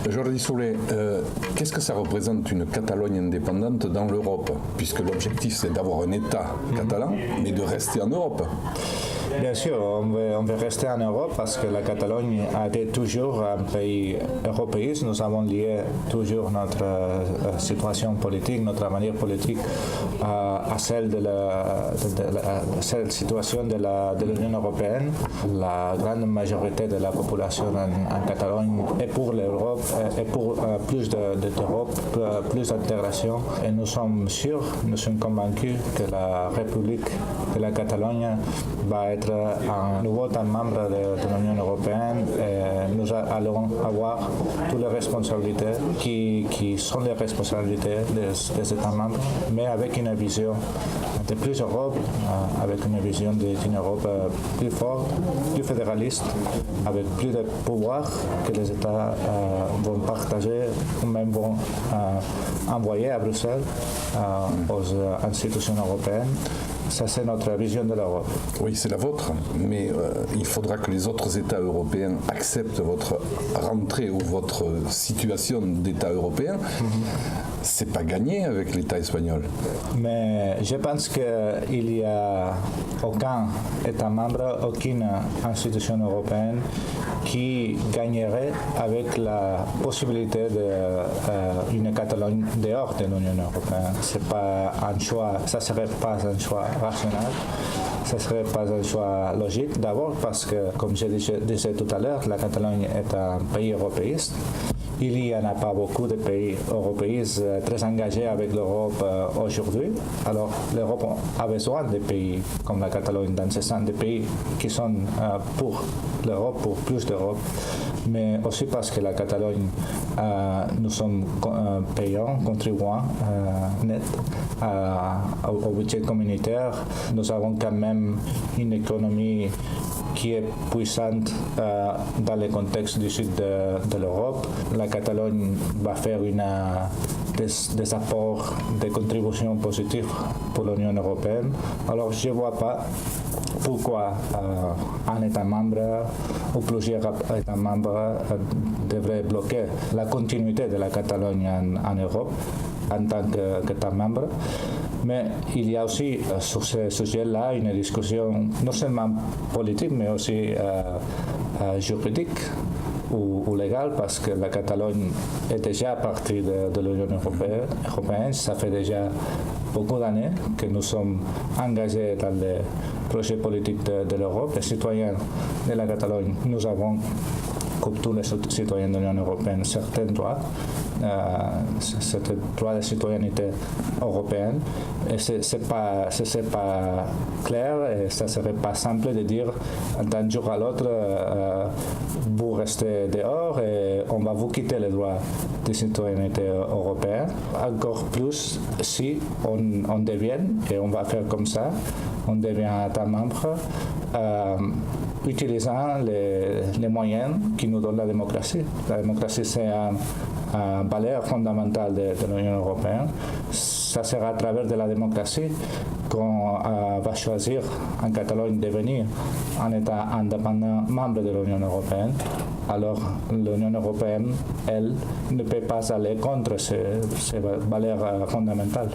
Jordi Soler, qu'est-ce que ça représente une Catalogne indépendante dans l'Europe? Puisque l'objectif c'est d'avoir un État catalan, mais de rester en Europe. Bien sûr, on veut rester en Europe parce que la Catalogne a été toujours un pays européiste. Nous avons lié toujours notre situation politique, notre manière politique à celle de la situation de l'Union européenne. La grande majorité de la population en Catalogne est pour l'Europe et pour plus d'Europe, plus d'intégration. Et nous sommes sûrs, nous sommes convaincus que la République de la Catalogne va être un nouveau membre de l'Union européenne et nous allons avoir toutes les responsabilités qui sont les responsabilités des États membres, mais avec une vision de plus Europe, avec une vision d'une Europe plus forte, plus fédéraliste, avec plus de pouvoir que les États vont partager ou même vont envoyer à Bruxelles aux institutions européennes. Ça, c'est notre vision de l'Europe. Oui, c'est la vôtre, mais il faudra que les autres États européens acceptent votre rentrée ou votre situation d'État européen. C'est pas gagné avec l'État espagnol. Mais je pense qu'il n'y a aucun État membre, aucune institution européenne qui gagnerait avec la possibilité d'une Catalogne dehors de l'Union européenne. C'est pas un choix, ça serait pas un choix rationnel. Ce ne serait pas un choix logique. D'abord parce que, comme je disais tout à l'heure, la Catalogne est un pays européiste. Il n'y en a pas beaucoup de pays européistes très engagés avec l'Europe aujourd'hui. Alors l'Europe a besoin de pays comme la Catalogne, dans ce sens, des pays qui sont pour l'Europe, pour plus d'Europe, mais aussi parce que la Catalogne, nous sommes payants, contribuants nets au budget communautaire. Nous avons quand même une économie qui est puissante dans le contexte du sud de l'Europe. La Catalogne va faire des apports, des contributions positives pour l'Union européenne. Alors je ne vois pas pourquoi un État membre ou plusieurs États membres devraient bloquer la continuité de la Catalogne en Europe en tant qu'État membre. Mais il y a aussi sur ce sujet-là une discussion non seulement politique mais aussi juridique ou légale parce que la Catalogne est déjà partie de l'Union européenne. Ça fait déjà beaucoup d'années que nous sommes engagés dans les projets politiques de l'Europe. Les citoyens de la Catalogne, nous avons, comme tous les citoyens de l'Union européenne, certains droits. C'est le droit de citoyenneté européenne et ce n'est pas clair et ça ne serait pas simple de dire d'un jour à l'autre vous restez dehors et on va vous quitter les droits de citoyenneté européenne. Encore plus si on devient, et on va faire comme ça, on devient État membre utilisant les moyens qui nous donnent la démocratie. La démocratie, c'est une valeur fondamentale de l'Union européenne. Ça sera à travers de la démocratie qu'on va choisir en Catalogne de devenir un État indépendant membre de l'Union européenne. Alors l'Union européenne, elle, ne peut pas aller contre ces valeurs fondamentales.